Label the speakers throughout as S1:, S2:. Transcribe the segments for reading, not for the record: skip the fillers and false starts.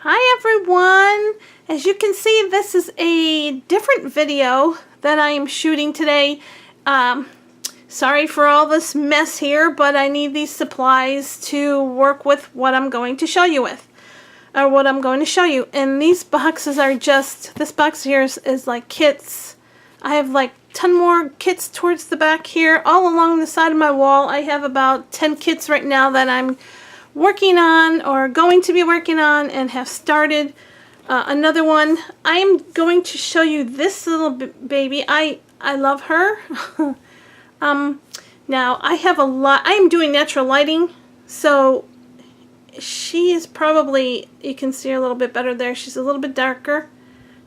S1: Hi everyone! As you can see, this is a different video that I am shooting today. Sorry for all this mess here, but I need these supplies to work with what I'm going to show you with. Or what I'm going to show you. And these boxes are just, this box here is like kits. I have like 10 more kits towards the back here. All along the side of my wall, I have about 10 kits right now that I'm working on or going to be working on and have started another one. I'm going to show you this little baby. I love her. Now I have a lot. I am doing natural lighting, so she is probably, you can see her a little bit better there. She's a little bit darker,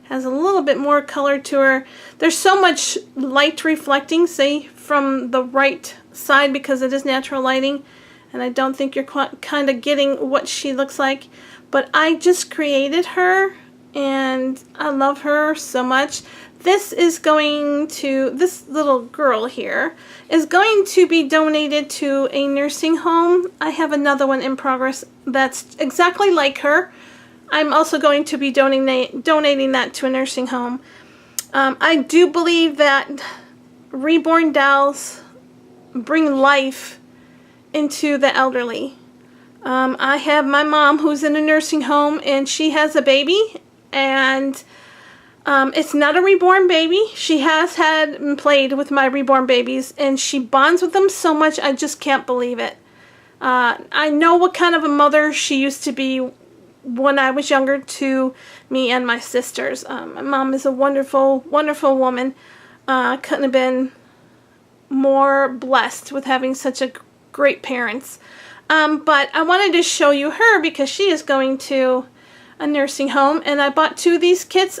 S1: has a little bit more color to her. There's so much light reflecting, say, from the right side because it is natural lighting. And I don't think you're kind of getting what she looks like. But I just created her, and I love her so much. This is going to, this little girl here, is going to be donated to a nursing home. I have another one in progress that's exactly like her. I'm also going to be donating that to a nursing home. I do believe that reborn dolls bring life into the elderly. I have my mom who's in a nursing home, and she has a baby, and it's not a reborn baby. She has had and played with my reborn babies, and she bonds with them so much I just can't believe it. I know what kind of a mother she used to be when I was younger to me and my sisters. My mom is a wonderful, wonderful woman. Couldn't have been more blessed with having such a great parents. But I wanted to show you her because she is going to a nursing home, and I bought 2 of these kits.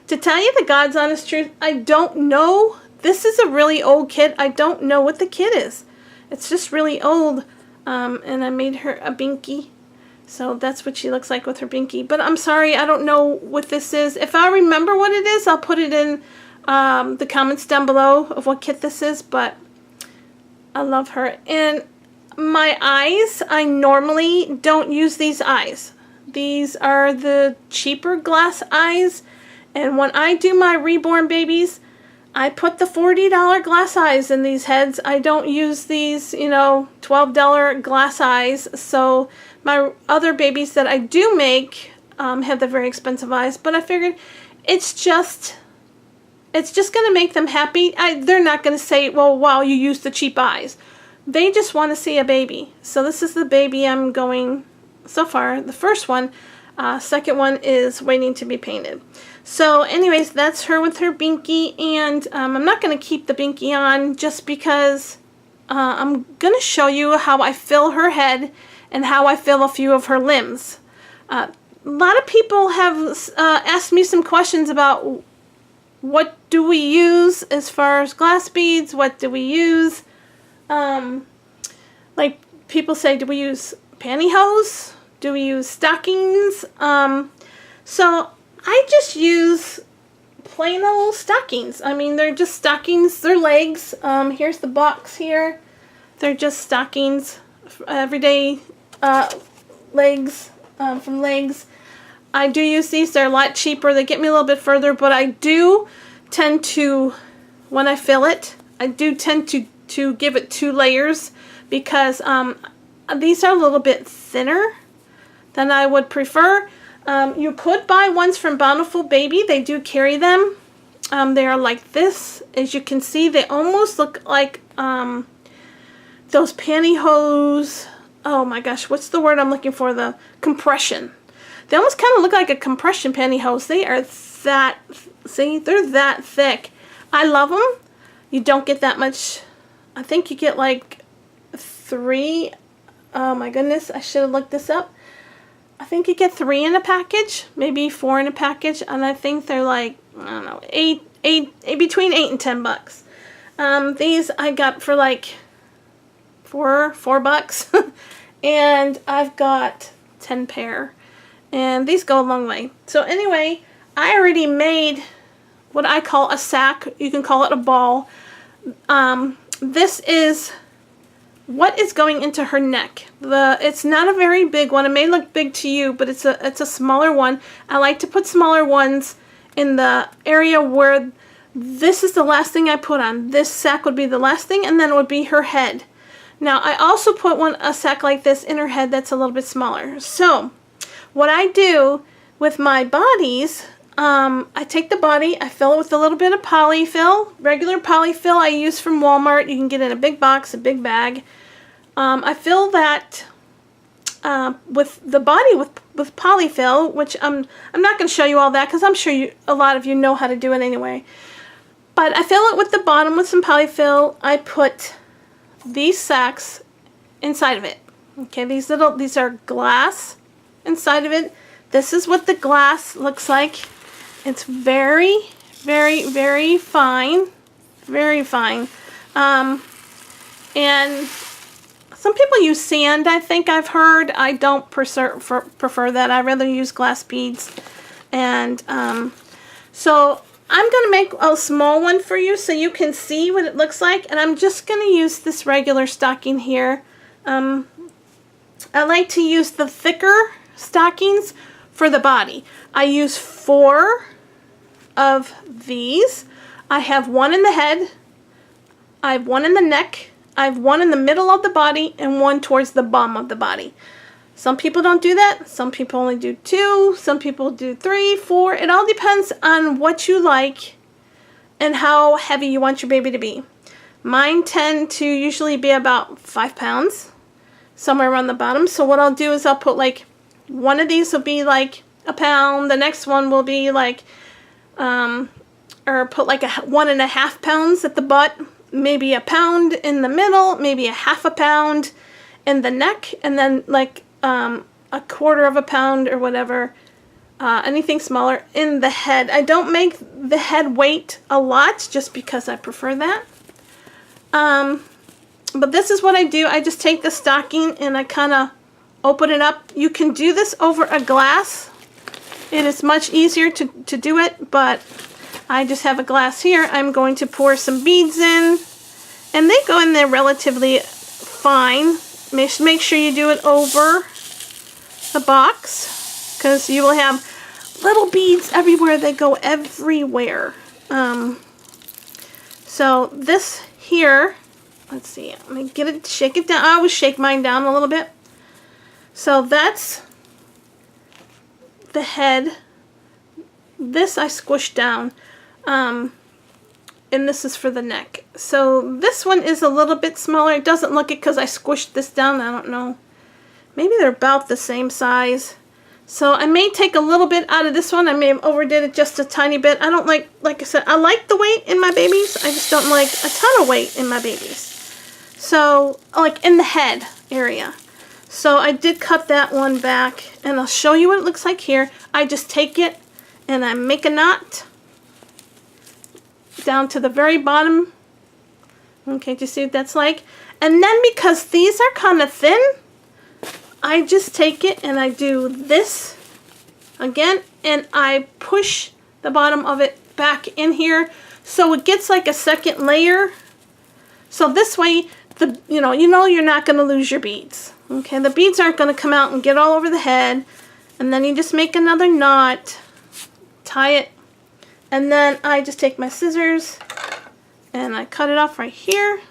S1: To tell you the God's honest truth, I don't know. This is a really old kit. I don't know what the kit is. It's just really old. And I made her a binky. So that's what she looks like with her binky. But I'm sorry, I don't know what this is. If I remember what it is, I'll put it in the comments down below of what kit this is. But I love her. And my eyes, I normally don't use these eyes. These are the cheaper glass eyes. And when I do my reborn babies, I put the $40 glass eyes in these heads. I don't use these, you know, $12 glass eyes. So my other babies that I do make have the very expensive eyes. But I figured it's just going to make them happy. They're not going to say, well, wow, you used the cheap eyes. They just want to see a baby. So this is the baby I'm going so far. The first one. Second one is waiting to be painted. So anyways, that's her with her binky. And I'm not going to keep the binky on just because I'm going to show you how I fill her head and how I fill a few of her limbs. A lot of people have asked me some questions about what do we use as far as glass beads? What do we use? Like people say, do we use pantyhose? Do we use stockings? So I just use plain old stockings. I mean, they're just stockings. They're legs. Here's the box here. They're just stockings, everyday legs, from Legs. I do use these. They're a lot cheaper. They get me a little bit further, but I do tend to, when I fill it, I do tend to give it 2 layers because these are a little bit thinner than I would prefer. You could buy ones from Bountiful Baby. They do carry them. They are like this. As you can see, they almost look like those pantyhose. Oh my gosh, what's the word I'm looking for? The compression. They almost kind of look like a compression pantyhose. They are that, see, they're that thick. I love them. You don't get that much. I think you get like 3. Oh my goodness, I should have looked this up. I think you get 3 in a package, maybe 4 in a package, and I think they're like, I don't know, between 8 and 10 bucks. These I got for like $4 bucks, and I've got 10 pair, and these go a long way. So anyway, I already made what I call a sack. You can call it a ball. This is what is going into her neck. It's not a very big one. It may look big to you, but it's a smaller one. I like to put smaller ones in the area where this is the last thing I put on. This sack would be the last thing, and then it would be her head. Now, I also put a sack like this in her head that's a little bit smaller. So, what I do with my bodies, I take the body, I fill it with a little bit of polyfill, regular polyfill I use from Walmart. You can get it in a big box, a big bag. I fill that with the body with polyfill, which I'm not going to show you all that because I'm sure a lot of you know how to do it anyway. But I fill it with the bottom with some polyfill. I put these sacks inside of it. Okay, these are glass inside of it. This is what the glass looks like. It's very, very, very fine. Very fine. And some people use sand, I think I've heard. I don't prefer that. I rather use glass beads. And so I'm going to make a small one for you so you can see what it looks like. And I'm just going to use this regular stocking here. I like to use the thicker stockings for the body. I use 4 of these. I have 1 in the head. I have 1 in the neck. I have 1 in the middle of the body and 1 towards the bum of the body. Some people don't do that. Some people only do 2. Some people do 3, 4. It all depends on what you like and how heavy you want your baby to be. Mine tend to usually be about 5 pounds, somewhere around the bottom. So what I'll do is I'll put like, one of these will be like a pound. The next one will be like, or put like 1.5 pounds at the butt. Maybe a pound in the middle, maybe a half a pound in the neck, and then like a 1/4 pound or whatever, anything smaller in the head. I don't make the head weight a lot just because I prefer that. But this is what I do. I just take the stocking and I kind of open it up. You can do this over a glass. It is much easier to do it, but I just have a glass here. I'm going to pour some beads in, and they go in there relatively fine. Make sure you do it over the box, because you will have little beads everywhere. They go everywhere. So this here, let's see, let me get it, shake it down. I always shake mine down a little bit. So that's the head. This I squished down. And this is for the neck. So this one is a little bit smaller. It doesn't look it because I squished this down. I don't know. Maybe they're about the same size. So I may take a little bit out of this one. I may have overdid it just a tiny bit. I don't like I said, I like the weight in my babies. I just don't like a ton of weight in my babies. So, like in the head area. So I did cut that one back, and I'll show you what it looks like here. I just take it and I make a knot down to the very bottom. Okay, do you see what that's like? And then because these are kind of thin, I just take it and I do this again, and I push the bottom of it back in here so it gets like a second layer. So this way, you know you're not going to lose your beads. Okay, the beads aren't going to come out and get all over the head. And then you just make another knot, tie it, and then I just take my scissors and I cut it off right here.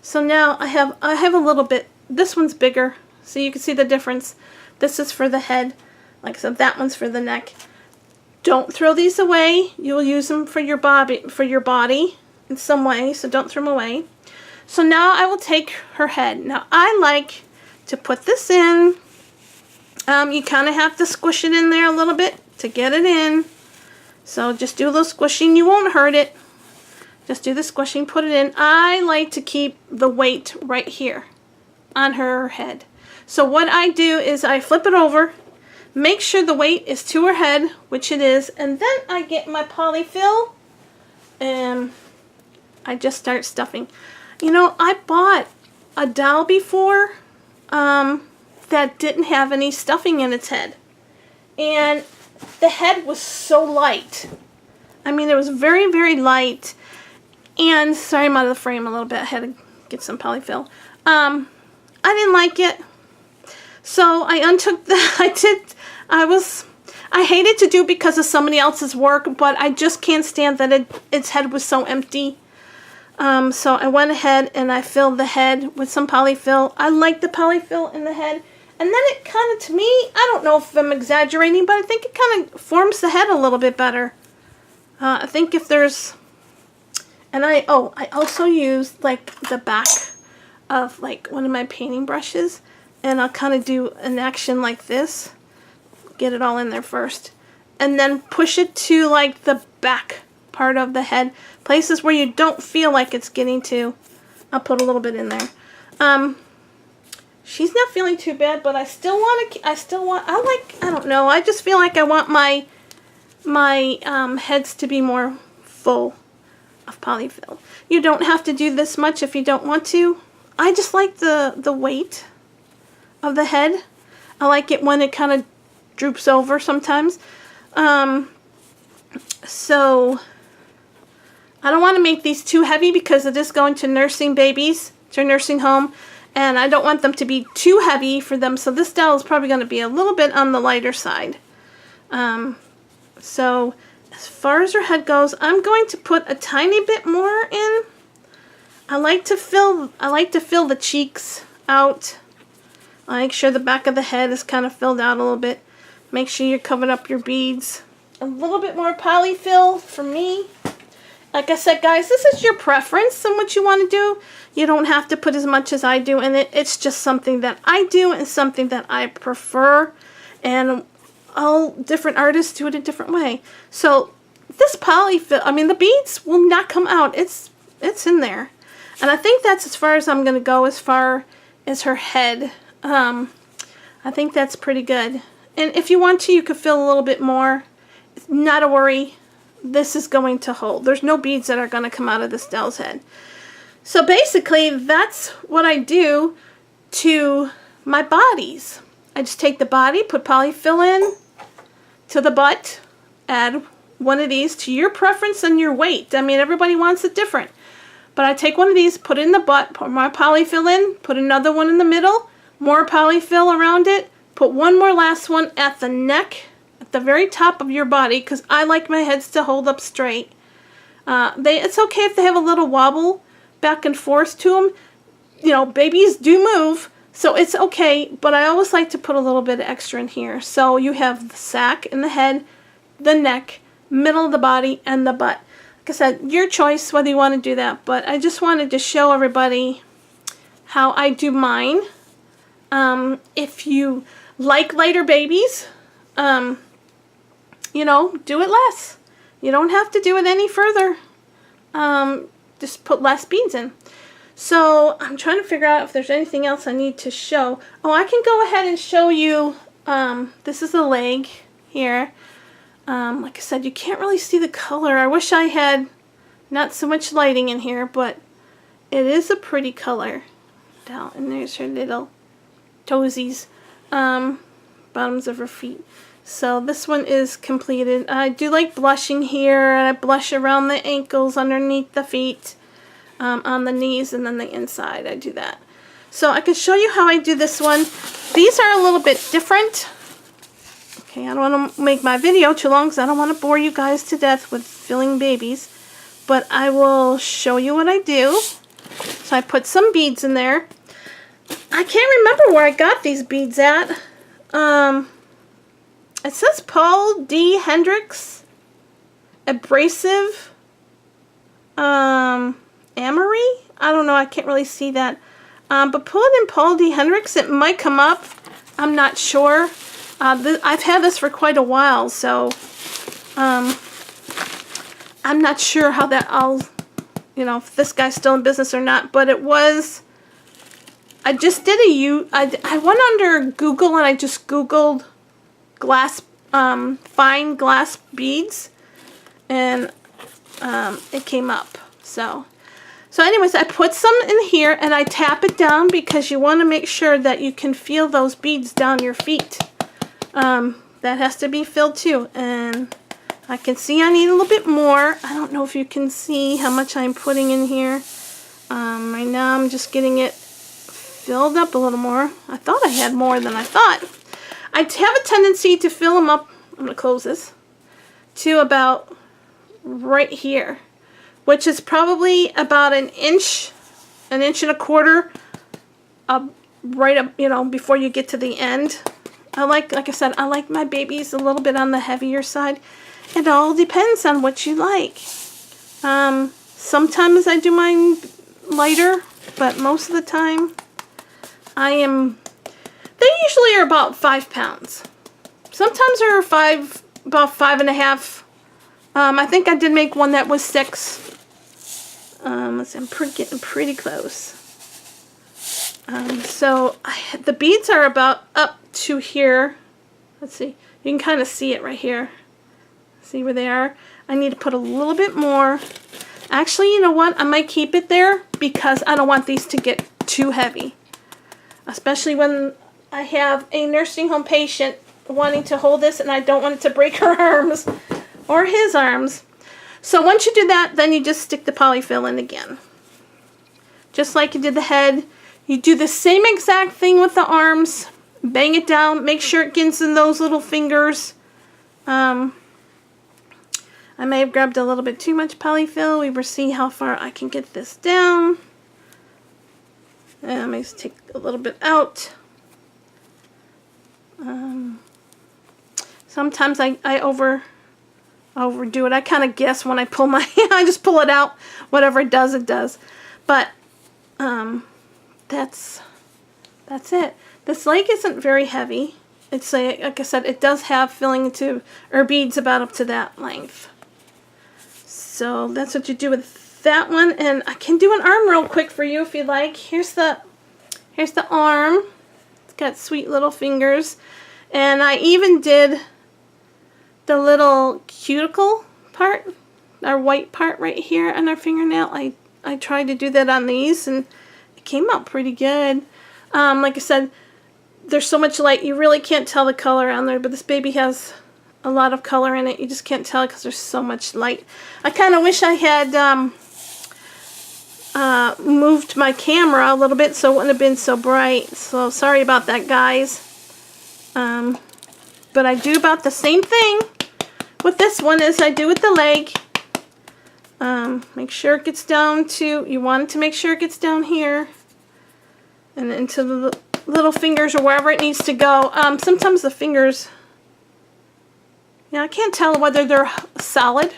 S1: So now I have a little bit. This one's bigger, so you can see the difference. This is for the head. Like I said, that one's for the neck. Don't throw these away. You will use them for your body in some way, so don't throw them away. So now I will take her head. Now I like to put this in. You kind of have to squish it in there a little bit to get it in. So just do a little squishing. You won't hurt it. Just do the squishing, put it in. I like to keep the weight right here on her head. So what I do is I flip it over, make sure the weight is to her head, which it is, and then I get my polyfill and I just start stuffing. You know, I bought a doll before that didn't have any stuffing in its head. And the head was so light. I mean, it was very, very light. And, sorry, I'm out of the frame a little bit. I had to get some polyfill. I didn't like it. So I untook the, I hated to do because of somebody else's work, but I just can't stand that its head was so empty. So I went ahead and I filled the head with some polyfill. I like the polyfill in the head. And then it kind of, to me, I don't know if I'm exaggerating, but I think it kind of forms the head a little bit better. I think if there's, and I also used like the back of like one of my painting brushes, and I'll kind of do an action like this. Get it all in there first. And then push it to like the back part of the head. Places where you don't feel like it's getting to. I'll put a little bit in there. She's not feeling too bad, but I don't know. I just feel like I want my heads to be more full of polyfill. You don't have to do this much if you don't want to. I just like the weight of the head. I like it when it kind of droops over sometimes. So I don't want to make these too heavy because it is going to nursing babies, to a nursing home. And I don't want them to be too heavy for them, so this dowel is probably going to be a little bit on the lighter side. So as far as her head goes, I'm going to put a tiny bit more in. I like to fill the cheeks out. I make sure the back of the head is kind of filled out a little bit. Make sure you cover up your beads. A little bit more polyfill for me. Like I said, guys, this is your preference and what you want to do. You don't have to put as much as I do in it. It's just something that I do and something that I prefer. And all different artists do it a different way. So this polyfill, I mean, the beads will not come out. It's in there. And I think that's as far as I'm going to go as far as her head. I think that's pretty good. And if you want to, you could fill a little bit more. Not a worry. This is going to hold. There's no beads that are going to come out of this doll's head. So basically, that's what I do to my bodies. I just take the body, put polyfill in to the butt, add one of these to your preference and your weight. I mean, everybody wants it different. But I take one of these, put it in the butt, put my polyfill in, put another one in the middle, more polyfill around it, put one more last one at the neck, at the very top of your body, because I like my heads to hold up straight. It's okay if they have a little wobble back and forth to them. You know, babies do move, so it's okay, but I always like to put a little bit extra in here. So you have the sack and the head, the neck, middle of the body, and the butt. Like I said, your choice whether you want to do that, but I just wanted to show everybody how I do mine. If you like lighter babies, you know, do it less. You don't have to do it any further. Just put less beads in. So I'm trying to figure out if there's anything else I need to show. Oh, I can go ahead and show you, this is the leg here. Like I said, you can't really see the color. I wish I had not so much lighting in here, but it is a pretty color. Down, and there's her little toesies, bottoms of her feet. So this one is completed. I do like blushing here, and I blush around the ankles, underneath the feet, on the knees, and then the inside. I do that. So I can show you how I do this one. These are a little bit different. Okay, I don't want to make my video too long because I don't want to bore you guys to death with filling babies. But I will show you what I do. So I put some beads in there. I can't remember where I got these beads at. It says Paul D. Hendricks Abrasive Amory. I don't know. I can't really see that. But put it in Paul D. Hendricks. It might come up. I'm not sure. I've had this for quite a while, so I'm not sure how that all, you know, if this guy's still in business or not. But it was. I just did I went under Google and I just Googled glass, fine glass beads, and it came up. So anyways, I put some in here and I tap it down because you want to make sure that you can feel those beads down your feet. That has to be filled too, and I can see I need a little bit more. I don't know if you can see how much I'm putting in here. Right now I'm just getting it filled up a little more. I thought I had more than I thought. I have a tendency to fill them up, I'm going to close this, to about right here, which is probably about an inch and a quarter right up, you know, before you get to the end. Like I said, I like my babies a little bit on the heavier side. It all depends on what you like. Sometimes I do mine lighter, but most of the time they usually are about 5 pounds. Sometimes they're about 5.5. I think I did make one that was 6. Let's see, I'm getting pretty close. So the beads are about up to here. Let's see, you can kind of see it right here. See where they are? I need to put a little bit more. Actually, you know what? I might keep it there because I don't want these to get too heavy. Especially when I have a nursing home patient wanting to hold this and I don't want it to break her arms or his arms. So once you do that, then you just stick the polyfill in again. Just like you did the head. You do the same exact thing with the arms. Bang it down. Make sure it gets in those little fingers. I may have grabbed a little bit too much polyfill. We will see how far I can get this down. And I may take a little bit out. Sometimes I overdo it. I kind of guess when I pull my I just pull it out. Whatever it does, it does. But that's it. This leg isn't very heavy. It's like I said, it does have filling to or beads about up to that length. So that's what you do with that one. And I can do an arm real quick for you if you like. Here's the arm. It's got sweet little fingers. And I even did the little cuticle part, our white part right here on our fingernail. I tried to do that on these and it came out pretty good. Like I said, there's so much light you really can't tell the color on there, but this baby has a lot of color in it. You just can't tell because there's so much light. I kind of wish I had moved my camera a little bit so it wouldn't have been so bright. So sorry about that, guys. But I do about the same thing with this one as I do with the leg. Make sure it gets down to, you want to make sure it gets down here and into the little fingers or wherever it needs to go. Sometimes the fingers, I can't tell whether they're solid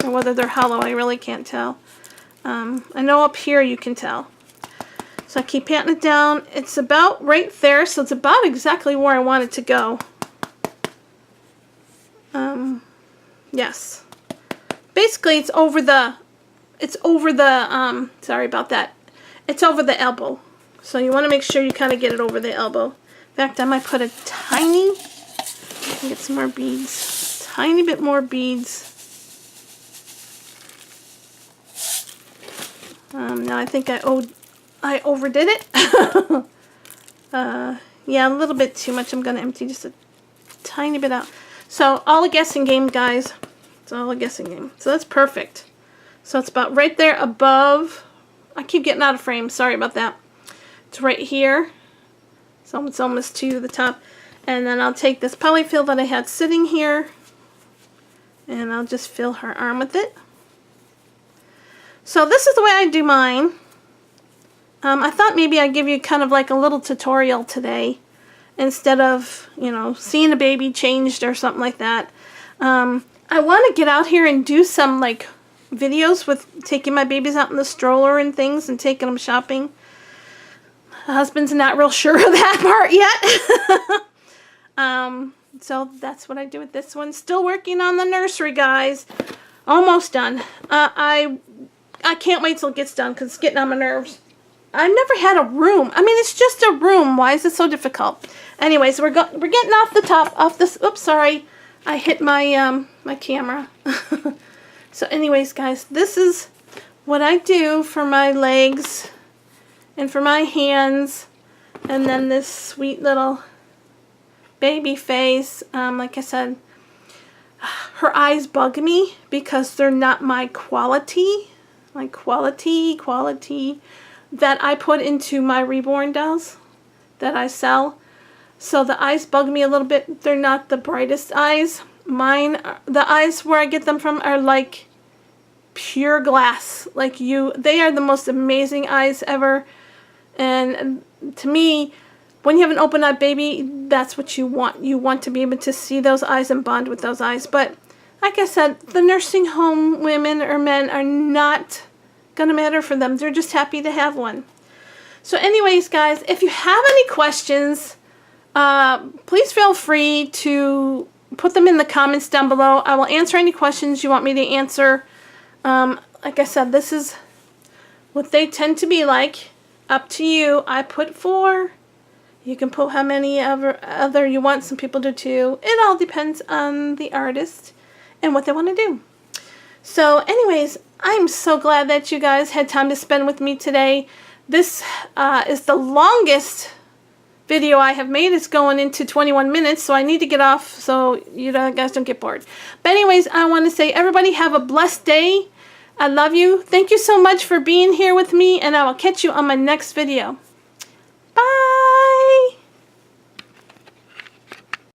S1: or whether they're hollow. I really can't tell. I know up here you can tell. So I keep patting it down. It's about right there, so it's about exactly where I want it to go. Yes. Basically, it's over the, sorry about that. It's over the elbow. So you want to make sure you kind of get it over the elbow. In fact, I might put a tiny, get some more beads, tiny bit more beads. Now I think I overdid it. Yeah, a little bit too much. I'm going to empty just a tiny bit out. So all a guessing game, guys. It's all a guessing game. So that's perfect. So it's about right there above. I keep getting out of frame. Sorry about that. It's right here. So it's almost to the top. And then I'll take this polyfill that I had sitting here. And I'll just fill her arm with it. So this is the way I do mine. I thought maybe I'd give you kind of like a little tutorial today. Instead of, seeing a baby changed or something like that. I want to get out here and do some like videos with taking my babies out in the stroller and things and taking them shopping. My husband's not real sure of that part yet. So that's what I do with this one. Still working on the nursery, guys. Almost done. I can't wait till it gets done because it's getting on my nerves. I've never had a room. I mean, it's just a room. Why is it so difficult? Anyways, we're getting off the top, off this. Oops, sorry. I hit my my camera. So anyways, guys, this is what I do for my legs and for my hands. And then this sweet little baby face. Like I said, her eyes bug me because they're not my quality. Like quality. that I put into my Reborn dolls that I sell. So the eyes bug me a little bit. They're not the brightest eyes. The eyes where I get them from are like pure glass. They are the most amazing eyes ever. And to me, when you have an open-eyed baby, that's what you want. You want to be able to see those eyes and bond with those eyes. But like I said, the nursing home women or men are not going to matter for them. They're just happy to have one. So anyways, guys, if you have any questions, please feel free to put them in the comments down below. I will answer any questions you want me to answer. Like I said, this is what they tend to be like. Up to you. I put 4. You can put how many other you want. Some people do 2. It all depends on the artist and what they want to do. So anyways, I'm so glad that you guys had time to spend with me today. This is the longest video I have made. It's going into 21 minutes, so I need to get off so you guys don't get bored. But anyways, I want to say everybody have a blessed day. I love you. Thank you so much for being here with me, and I will catch you on my next video.